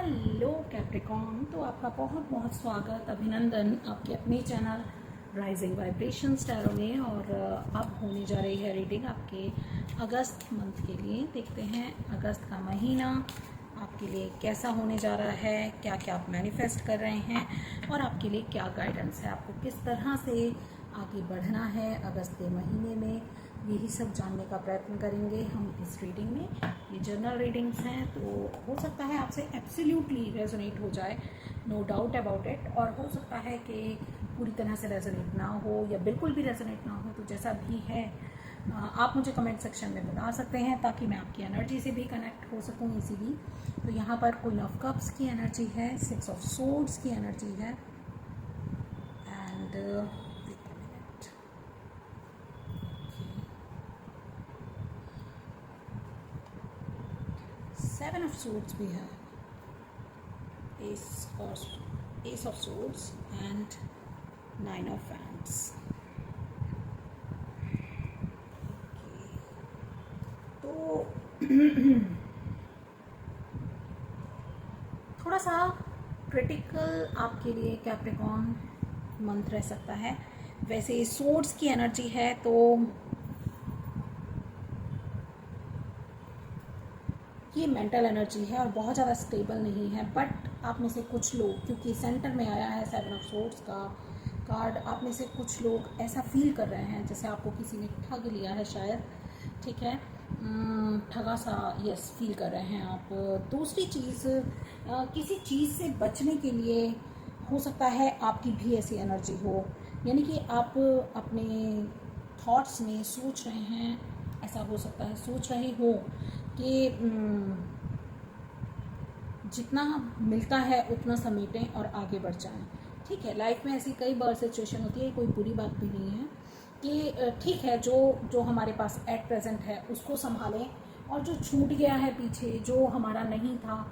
Hello Capricorn, तो आपका बहुत बहुत स्वागत, अभिनंदन आपके अपने चैनल राइजिंग वाइब्रेशंस टैरो में। और अब होने जा रही है रीडिंग आपके अगस्त मंथ के लिए। देखते हैं अगस्त का महीना आपके लिए कैसा होने जा रहा है, क्या क्या आप मैनिफेस्ट कर रहे हैं और आपके लिए क्या गाइडेंस है, आपको किस तरह से आगे बढ़ना है अगस्त के महीने में। यही सब जानने का प्रयत्न करेंगे हम इस रीडिंग में। ये जनरल रीडिंग्स हैं, तो हो सकता है आपसे एब्सोल्युटली रेजोनेट हो जाए, नो डाउट अबाउट इट, और हो सकता है कि पूरी तरह से रेजोनेट ना हो या बिल्कुल भी रेजोनेट ना हो। तो जैसा भी है आप मुझे कमेंट सेक्शन में बता सकते हैं ताकि मैं आपकी एनर्जी से भी कनेक्ट हो सकूँ इजीली। तो यहाँ पर क्वीन ऑफ कप्स की एनर्जी है, 6 ऑफ सोर्ड्स की एनर्जी है एंड 7 ऑफ सोर्ड्स भी है, S of swords and 9 of wands. तो थोड़ा सा क्रिटिकल आपके लिए कैप्रिकॉर्न मंथ रह सकता है। वैसे सोर्ड्स की एनर्जी है तो ये मेंटल एनर्जी है और बहुत ज़्यादा स्टेबल नहीं है। बट आप में से कुछ लोग, क्योंकि सेंटर में आया है 7 ऑफ सोर्ड्स का कार्ड, आप में से कुछ लोग ऐसा फील कर रहे हैं जैसे आपको किसी ने ठग लिया है शायद, ठीक है, ठगा सा यस फील कर रहे हैं आप। दूसरी चीज़, किसी चीज़ से बचने के लिए हो सकता है आपकी भी ऐसी एनर्जी हो, यानी कि आप अपने थॉट्स में सोच रहे हैं, ऐसा हो सकता है सोच रहे हो कि जितना मिलता है उतना समेटें और आगे बढ़ जाएं। ठीक है, लाइफ में ऐसी कई बार सिचुएशन होती है, कोई बुरी बात भी नहीं है कि ठीक है, जो हमारे पास एट प्रेजेंट है उसको संभालें, और जो छूट गया है पीछे, जो हमारा नहीं था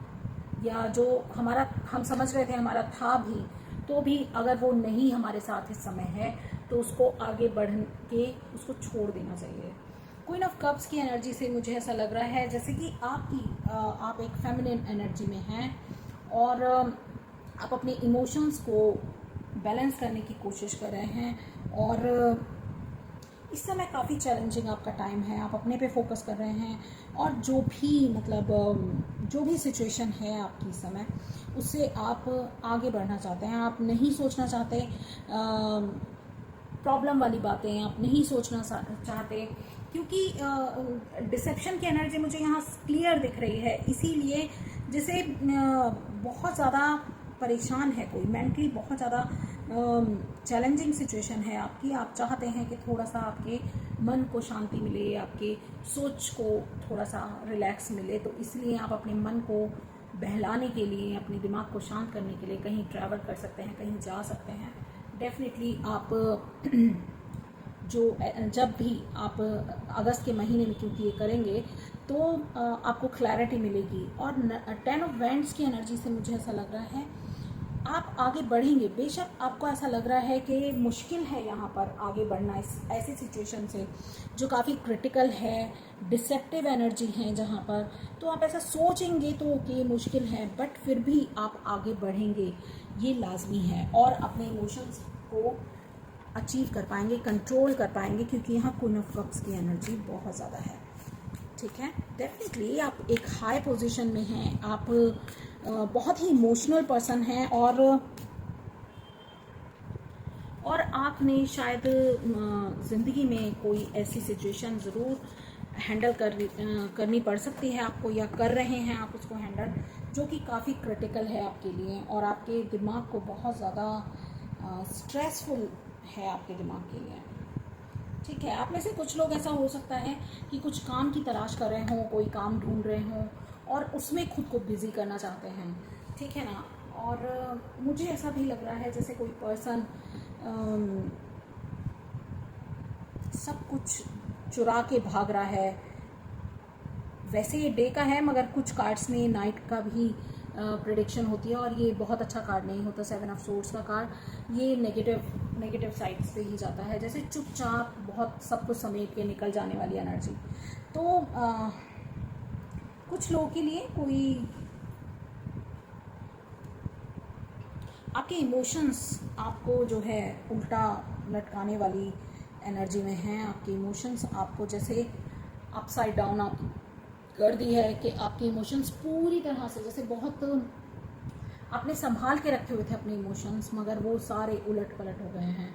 या जो हमारा हम समझ रहे थे हमारा था भी, तो भी अगर वो नहीं हमारे साथ इस समय है तो उसको आगे बढ़ के उसको छोड़ देना चाहिए। क्वीन ऑफ कप्स की एनर्जी से मुझे ऐसा लग रहा है जैसे कि आप एक फेमिनिन एनर्जी में हैं और आप अपने इमोशंस को बैलेंस करने की कोशिश कर रहे हैं। और इस समय काफ़ी चैलेंजिंग आपका टाइम है, आप अपने पे फोकस कर रहे हैं और जो भी जो भी सिचुएशन है आपकी इस समय, उससे आप आगे बढ़ना चाहते हैं। आप नहीं सोचना चाहते प्रॉब्लम वाली बातें, आप नहीं सोचना चाहते, क्योंकि डिसेप्शन की एनर्जी मुझे यहाँ क्लियर दिख रही है। इसीलिए जैसे बहुत ज़्यादा परेशान है कोई, मेंटली बहुत ज़्यादा चैलेंजिंग सिचुएशन है आपकी। आप चाहते हैं कि थोड़ा सा आपके मन को शांति मिले, आपके सोच को थोड़ा सा रिलैक्स मिले, तो इसलिए आप अपने मन को बहलाने के लिए, अपने दिमाग को शांत करने के लिए कहीं ट्रैवल कर सकते हैं, कहीं जा सकते हैं। डेफिनेटली आप जब भी आप अगस्त के महीने में क्योंकि ये करेंगे तो आपको क्लैरिटी मिलेगी। और 10 ऑफ वैंड्स की एनर्जी से मुझे ऐसा लग रहा है आप आगे बढ़ेंगे। बेशक आपको ऐसा लग रहा है कि मुश्किल है यहाँ पर आगे बढ़ना इस ऐसी सिचुएशन से जो काफ़ी क्रिटिकल है, डिसेप्टिव एनर्जी है जहाँ पर, तो आप ऐसा सोचेंगे तो ओके मुश्किल है, बट फिर भी आप आगे बढ़ेंगे, ये लाजमी है। और अपने इमोशंस को अचीव कर पाएंगे, कंट्रोल कर पाएंगे, क्योंकि यहाँ क्वीन ऑफ कप्स की एनर्जी बहुत ज़्यादा है। ठीक है, डेफिनेटली आप एक हाई पोजीशन में हैं, आप बहुत ही इमोशनल पर्सन हैं और आपने शायद ज़िंदगी में कोई ऐसी सिचुएशन ज़रूर हैंडल करनी पड़ सकती है आपको, या कर रहे हैं आप उसको हैंडल, जो कि काफ़ी क्रिटिकल है आपके लिए और आपके दिमाग को बहुत ज़्यादा स्ट्रेसफुल है आपके दिमाग के लिए। ठीक है, आप में से कुछ लोग ऐसा हो सकता है कि कुछ काम की तलाश कर रहे हों, कोई काम ढूंढ रहे हों और उसमें खुद को बिज़ी करना चाहते हैं, ठीक है ना। और मुझे ऐसा भी लग रहा है जैसे कोई पर्सन सब कुछ चुरा के भाग रहा है। वैसे ये डे का है, मगर कुछ कार्ड्स में नाइट का भी प्रेडिक्शन होती है और ये बहुत अच्छा कार्ड नहीं होता। 7 ऑफ सोर्ड्स का कार्ड ये नेगेटिव साइड्स पे ही जाता है, जैसे चुपचाप बहुत सब कुछ समेट के निकल जाने वाली एनर्जी। तो कुछ लोगों के लिए कोई आपके इमोशंस आपको जो है उल्टा लटकाने वाली एनर्जी में हैं। आपके इमोशंस आपको जैसे अपसाइड डाउन आप कर दी है कि आपके इमोशंस पूरी तरह से जैसे बहुत आपने संभाल के रखे हुए थे अपने इमोशंस, मगर वो सारे उलट पलट हो गए हैं।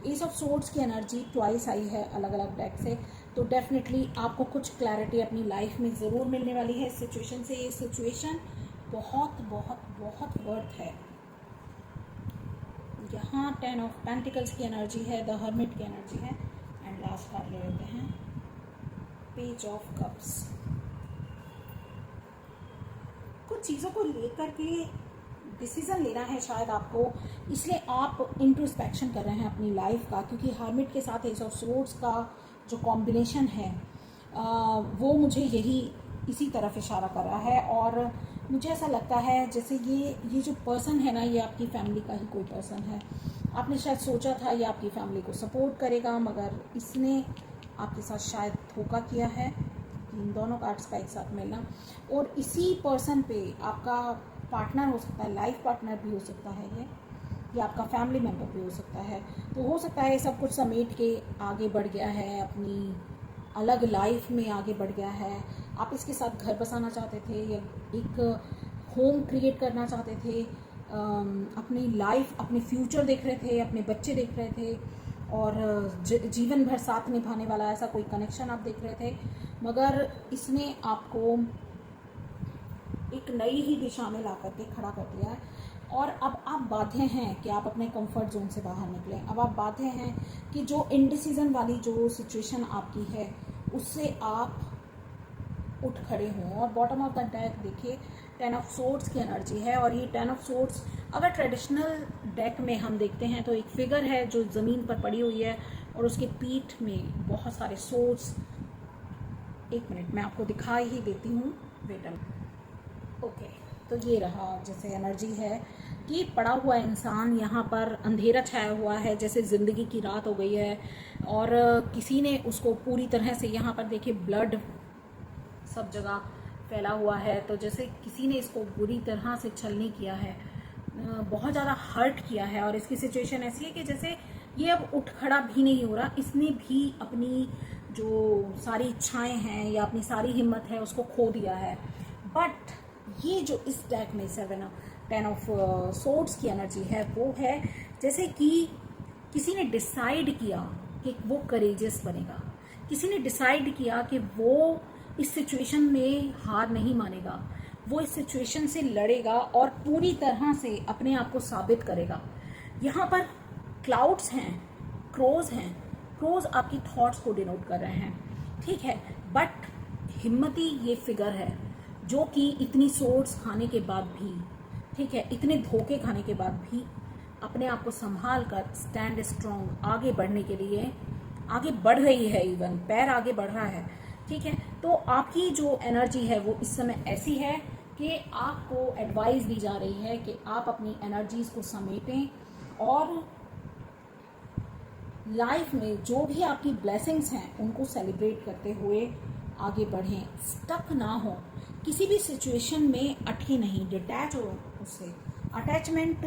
एस ऑफ सोर्ड्स की एनर्जी ट्वाइस आई है अलग अलग डेक से, तो डेफिनेटली आपको कुछ क्लैरिटी अपनी लाइफ में ज़रूर मिलने वाली है इस सिचुएशन से। ये सिचुएशन बहुत बहुत बहुत वर्थ है। यहाँ 10 ऑफ पेंटिकल्स की एनर्जी है, द हर्मिट की एनर्जी है, एंड लास्ट कार्ड ले लेते हैं पेज ऑफ कप्स। कुछ चीज़ों को लेकर के डिसीज़न लेना है शायद आपको, इसलिए आप इंट्रोस्पेक्शन कर रहे हैं अपनी लाइफ का, क्योंकि हर्मिट के साथ एस ऑफ सोर्ड्स का जो कॉम्बिनेशन है वो मुझे यही इसी तरफ इशारा कर रहा है। और मुझे ऐसा लगता है जैसे ये जो पर्सन है ना, ये आपकी फैमिली का ही कोई पर्सन है। आपने शायद सोचा था ये आपकी फैमिली को सपोर्ट करेगा, मगर इसने आपके साथ शायद धोखा किया है। इन दोनों कार्ड्स का एक साथ मिलना, और इसी पर्सन पे आपका पार्टनर हो सकता है, लाइफ पार्टनर भी हो सकता है ये, या आपका फैमिली मेम्बर भी हो सकता है। तो हो सकता है ये सब कुछ समेट के आगे बढ़ गया है, अपनी अलग लाइफ में आगे बढ़ गया है। आप इसके साथ घर बसाना चाहते थे या एक होम क्रिएट करना चाहते थे, अपनी लाइफ अपने फ्यूचर देख रहे थे, अपने बच्चे देख रहे थे, और जीवन भर साथ निभाने वाला ऐसा कोई कनेक्शन आप देख रहे थे, मगर इसने आपको एक नई ही दिशा में ला करके खड़ा कर दिया है। और अब आप बाध्य हैं कि आप अपने कंफर्ट जोन से बाहर निकलें। अब आप बाध्य हैं कि जो इनडिसीजन वाली जो सिचुएशन आपकी है उससे आप उठ खड़े हों। और बॉटम ऑफ द डेक देखिए 10 ऑफ सोर्ड्स की एनर्जी है, और ये 10 ऑफ सोर्ड्स अगर ट्रेडिशनल डेक में हम देखते हैं तो एक फिगर है जो ज़मीन पर पड़ी हुई है और उसके पीठ में बहुत सारे सोर्ड्स। एक मिनट मैं आपको दिखा ही देती हूँ, वेट ओके। तो ये रहा जैसे एनर्जी है कि पड़ा हुआ इंसान यहाँ पर अंधेरा छाया हुआ है, जैसे ज़िंदगी की रात हो गई है, और किसी ने उसको पूरी तरह से यहाँ पर देखिए ब्लड सब जगह फैला हुआ है, तो जैसे किसी ने इसको बुरी तरह से छलनी किया है, बहुत ज़्यादा हर्ट किया है। और इसकी सिचुएशन ऐसी है कि जैसे ये अब उठ खड़ा भी नहीं हो रहा, इसने भी अपनी जो सारी इच्छाएं हैं या अपनी सारी हिम्मत है उसको खो दिया है। बट ये जो इस डेक में 10 ऑफ सोर्ड्स की एनर्जी है वो है जैसे कि किसी ने डिसाइड किया कि वो करेजियस बनेगा, किसी ने डिसाइड किया कि वो इस सिचुएशन में हार नहीं मानेगा, वो इस सिचुएशन से लड़ेगा और पूरी तरह से अपने आप को साबित करेगा। यहाँ पर क्लाउड्स हैं, क्रोज हैं, क्रोज आपकी थॉट्स को डिनोट कर रहे हैं, ठीक है। बट हिम्मती ये फिगर है जो कि इतनी सोर्स खाने के बाद भी, ठीक है, इतने धोखे खाने के बाद भी अपने आप को संभाल कर स्टैंड स्ट्रॉन्ग आगे बढ़ने के लिए आगे बढ़ रही है, इवन पैर आगे बढ़ रहा है, ठीक है। तो आपकी जो एनर्जी है वो इस समय ऐसी है कि आपको एडवाइस दी जा रही है कि आप अपनी एनर्जीज को समेटें और लाइफ में जो भी आपकी ब्लेसिंग्स हैं उनको सेलिब्रेट करते हुए आगे बढ़ें, स्टक ना हो, किसी भी सिचुएशन में अटके नहीं, डिटैच हो उससे, अटैचमेंट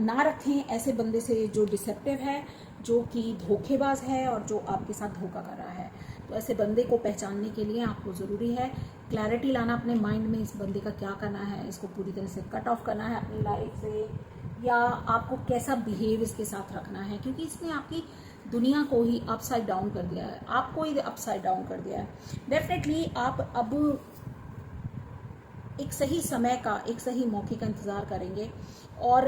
ना रखें ऐसे बंदे से जो डिसेप्टिव है, जो कि धोखेबाज है और जो आपके साथ धोखा कर रहा है। तो ऐसे बंदे को पहचानने के लिए आपको ज़रूरी है क्लैरिटी लाना अपने माइंड में, इस बंदे का क्या करना है, इसको पूरी तरह से कट ऑफ करना है अपनी लाइफ से, या आपको कैसा बिहेव इसके साथ रखना है, क्योंकि इसने आपकी दुनिया को ही अपसाइड डाउन कर दिया है, आपको ही अपसाइड डाउन कर दिया है। डेफिनेटली आप अब एक सही समय का, एक सही मौके का इंतज़ार करेंगे, और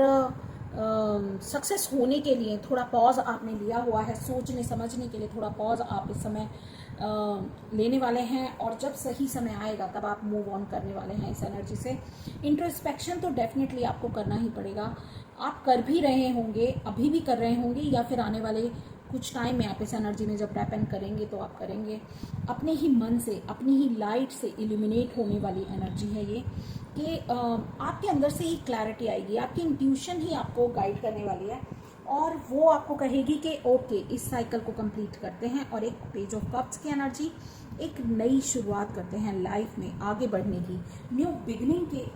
सक्सेस होने के लिए थोड़ा पॉज आपने लिया हुआ है, सोचने समझने के लिए थोड़ा पॉज आप इस समय लेने वाले हैं, और जब सही समय आएगा तब आप मूव ऑन करने वाले हैं इस एनर्जी से। इंट्रोस्पेक्शन तो डेफिनेटली आपको करना ही पड़ेगा, आप कर भी रहे होंगे, अभी भी कर रहे होंगे, या फिर आने वाले कुछ टाइम में आप इस एनर्जी में जब टैप इन करेंगे तो आप करेंगे। अपने ही मन से, अपनी ही लाइट से इल्यूमिनेट होने वाली एनर्जी है ये, कि आपके अंदर से ही क्लैरिटी आएगी, आपकी इंट्यूशन ही आपको गाइड करने वाली है, और वो आपको कहेगी कि ओके इस साइकिल को कंप्लीट करते हैं, और एक पेज ऑफ कप्स की एनर्जी, एक नई शुरुआत करते हैं लाइफ में आगे बढ़ने की, न्यू बिगनिंग के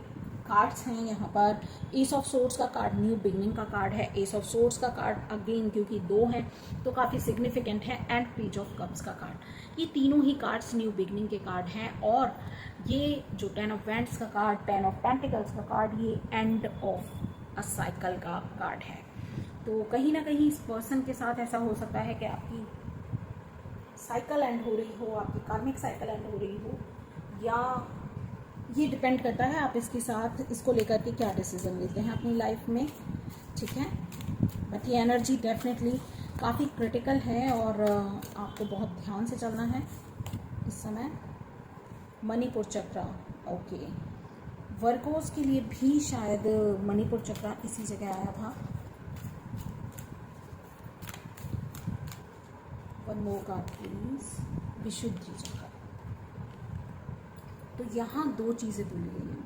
कार्ड्स हैं यहाँ पर। एस ऑफ सोर्ड्स का कार्ड न्यू बिगनिंग का कार्ड है। एस ऑफ सोर्ड्स का कार्ड अगेन क्योंकि 2 हैं तो काफ़ी सिग्निफिकेंट है। एंड पेज ऑफ कप्स का कार्ड, ये तीनों ही कार्ड्स न्यू बिगनिंग के कार्ड हैं। और ये जो 10 ऑफ वैंड्स का कार्ड, 10 ऑफ पेंटिकल्स का कार्ड, ये एंड ऑफ अ साइकिल का कार्ड है। तो कहीं ना कहीं इस पर्सन के साथ ऐसा हो सकता है कि आपकी साइकिल एंड हो रही हो, आपकी कार्मिक साइकिल एंड हो रही हो, या ये डिपेंड करता है आप इसके साथ इसको लेकर के क्या डिसीजन लेते हैं अपनी लाइफ में, ठीक है। बट ये एनर्जी डेफिनेटली काफ़ी क्रिटिकल है और आपको बहुत ध्यान से चलना है इस समय। मणिपुर चक्र, ओके, वर्गोस के लिए भी शायद मणिपुर चक्र इसी जगह आया था। वन मोर कार्ड प्लीज, विशुद्धि चक्र। तो यहाँ 2 चीज़ें बोली गई हैं।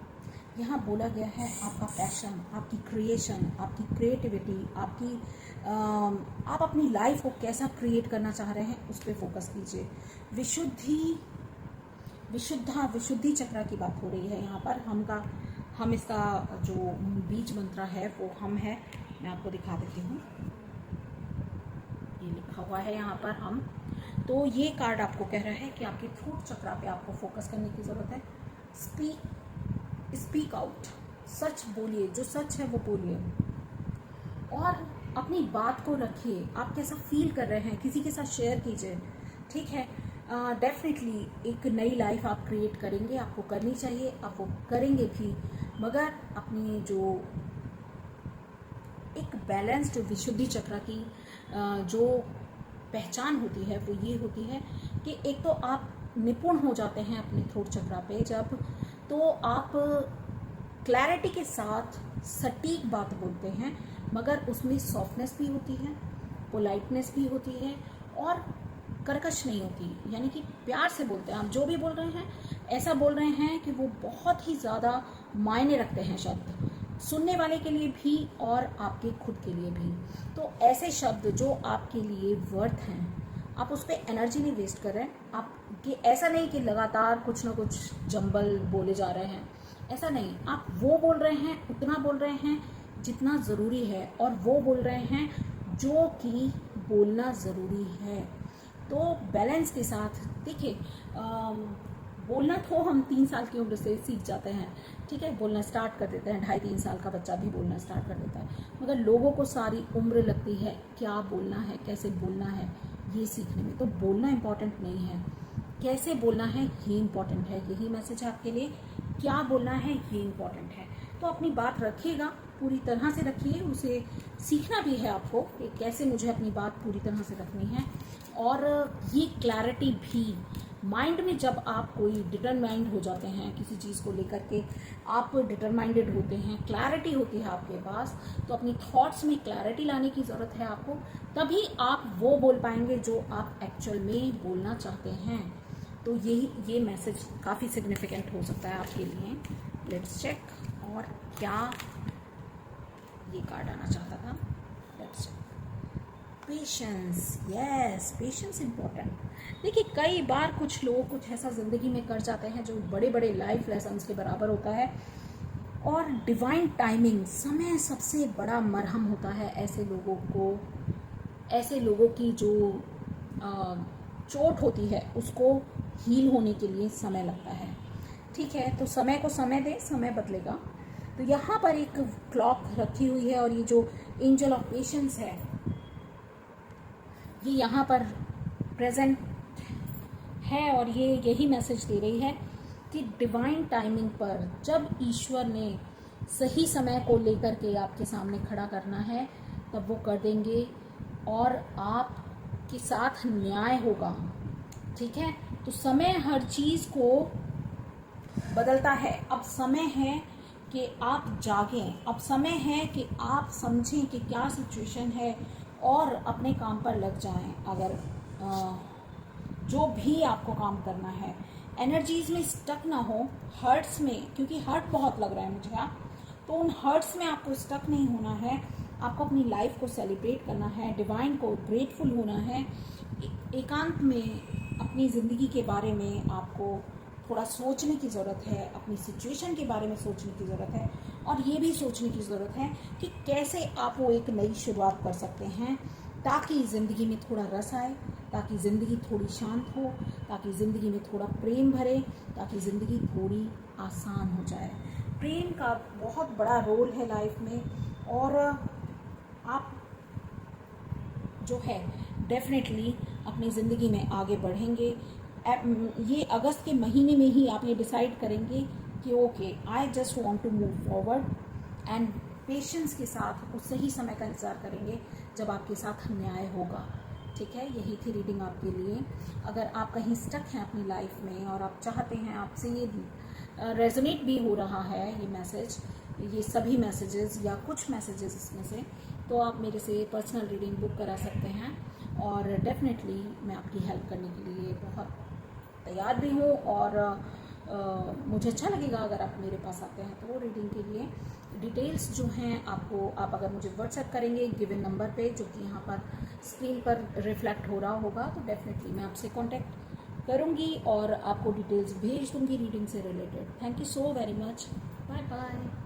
यहाँ बोला गया है आपका पैशन, आपकी क्रिएशन, आपकी क्रिएटिविटी, आप अपनी लाइफ को कैसा क्रिएट करना चाह रहे हैं उस पर फोकस कीजिए। विशुद्धि चक्र की बात हो रही है यहाँ पर। हम इसका जो बीज मंत्र है वो हम है, मैं आपको दिखा देती हूँ, ये लिखा हुआ है यहाँ पर हम। तो ये कार्ड आपको कह रहा है कि आपके थ्रोट चक्र पे आपको फोकस करने की ज़रूरत है। स्पीक आउट, सच बोलिए, जो सच है वो बोलिए और अपनी बात को रखिए। आप कैसा फील कर रहे हैं किसी के साथ शेयर कीजिए, ठीक है। डेफिनेटली एक नई लाइफ आप क्रिएट करेंगे, आपको करनी चाहिए, आप वो करेंगे भी, मगर अपनी जो एक बैलेंस्ड विशुद्धि चक्र की जो पहचान होती है वो ये होती है कि एक तो आप निपुण हो जाते हैं अपने थ्रोट चक्र पे जब, तो आप क्लैरिटी के साथ सटीक बात बोलते हैं, मगर उसमें सॉफ्टनेस भी होती है, पोलाइटनेस भी होती है और कर्कश नहीं होती, यानी कि प्यार से बोलते हैं। आप जो भी बोल रहे हैं ऐसा बोल रहे हैं कि वो बहुत ही ज़्यादा मायने रखते हैं शब्द, सुनने वाले के लिए भी और आपके खुद के लिए भी। तो ऐसे शब्द जो आपके लिए वर्थ हैं, आप उस पर एनर्जी नहीं वेस्ट कर रहे हैं। आप कि ऐसा नहीं कि लगातार कुछ ना कुछ जंबल बोले जा रहे हैं, ऐसा नहीं। आप वो बोल रहे हैं, उतना बोल रहे हैं जितना ज़रूरी है, और वो बोल रहे हैं जो कि बोलना ज़रूरी है। तो बैलेंस के साथ देखिए, बोलना तो हम 3 साल की उम्र से सीख जाते हैं, ठीक है, बोलना स्टार्ट कर देते हैं। 2.5-3 साल का बच्चा भी बोलना स्टार्ट कर देता है, मगर लोगों को सारी उम्र लगती है क्या बोलना है, कैसे बोलना है ये सीखने में। तो बोलना इम्पॉर्टेंट नहीं है, कैसे बोलना है ये इम्पॉर्टेंट है। यही मैसेज है आपके लिए, क्या बोलना है ये इम्पॉर्टेंट है। तो अपनी बात रखिएगा, पूरी तरह से रखिए, उसे सीखना भी है आपको कि कैसे मुझे अपनी बात पूरी तरह से रखनी है। और ये क्लैरिटी भी माइंड में, जब आप कोई डिटरमाइंड हो जाते हैं किसी चीज़ को लेकर के, आप डिटरमाइंडेड होते हैं, क्लैरिटी होती है आपके पास, तो अपनी थॉट्स में क्लैरिटी लाने की ज़रूरत है आपको, तभी आप वो बोल पाएंगे जो आप एक्चुअल में बोलना चाहते हैं। तो ये मैसेज काफ़ी सिग्निफिकेंट हो सकता है आपके लिए। लेट्स चेक, और क्या ये कार्ड आना चाहता था। Let's check. Patience, yes, patience important. देखिए, कई बार कुछ लोग कुछ ऐसा ज़िंदगी में कर जाते हैं जो बड़े बड़े लाइफ लेसन्स के बराबर होता है, और डिवाइन टाइमिंग, समय सबसे बड़ा मरहम होता है ऐसे लोगों की जो चोट होती है उसको हील होने के लिए समय लगता है, ठीक है। तो समय को समय दे, समय बदलेगा। तो यहाँ पर एक क्लॉक रखी हुई है, और ये जो एंजल ऑफ पेशेंस है ये यहाँ पर प्रेजेंट है, और ये यही मैसेज दे रही है कि डिवाइन टाइमिंग पर जब ईश्वर ने सही समय को लेकर के आपके सामने खड़ा करना है तब वो कर देंगे, और आपके साथ न्याय होगा, ठीक है। तो समय हर चीज़ को बदलता है। अब समय है कि आप जागें, अब समय है कि आप समझें कि क्या सिचुएशन है और अपने काम पर लग जाएं। अगर जो भी आपको काम करना है, एनर्जीज में स्टक ना हो, हर्ट्स में, क्योंकि हर्ट बहुत लग रहा है मुझे, तो उन हर्ट्स में आपको स्टक नहीं होना है। आपको अपनी लाइफ को सेलिब्रेट करना है, डिवाइन को ग्रेटफुल होना है, एकांत में अपनी ज़िंदगी के बारे में आपको थोड़ा सोचने की ज़रूरत है, अपनी सिचुएशन के बारे में सोचने की ज़रूरत है, और ये भी सोचने की ज़रूरत है कि कैसे आप वो एक नई शुरुआत कर सकते हैं ताकि ज़िंदगी में थोड़ा रस आए, ताकि ज़िंदगी थोड़ी शांत हो, ताकि ज़िंदगी में थोड़ा प्रेम भरे, ताकि ज़िंदगी थोड़ी आसान हो जाए। प्रेम का बहुत बड़ा रोल है लाइफ में, और आप जो है डेफिनेटली अपनी ज़िंदगी में आगे बढ़ेंगे। ये अगस्त के महीने में ही आप ये डिसाइड करेंगे कि okay, I just want to move forward, and patience के साथ उस सही समय का इंतज़ार करेंगे जब आपके साथ न्याय होगा। ठीक है, यही थी रीडिंग आपके लिए। अगर आप कहीं स्टक हैं अपनी लाइफ में और आप चाहते हैं, आपसे ये रेजोनेट भी हो रहा है ये मैसेज, ये सभी मैसेजेस या कुछ मैसेजेस इसमें से, तो आप मेरे से पर्सनल रीडिंग बुक करा सकते हैं, और डेफिनेटली मैं आपकी हेल्प करने के लिए बहुत तैयार भी हूँ। और मुझे अच्छा लगेगा अगर आप मेरे पास आते हैं तो रीडिंग के लिए। डिटेल्स जो हैं आपको, आप अगर मुझे व्हाट्सएप करेंगे गिवन नंबर पे, जो कि यहाँ पर स्क्रीन पर रिफ्लेक्ट हो रहा होगा, तो डेफिनेटली मैं आपसे कांटेक्ट करूँगी और आपको डिटेल्स भेज दूँगी रीडिंग से related. Thank you so very much. Bye bye.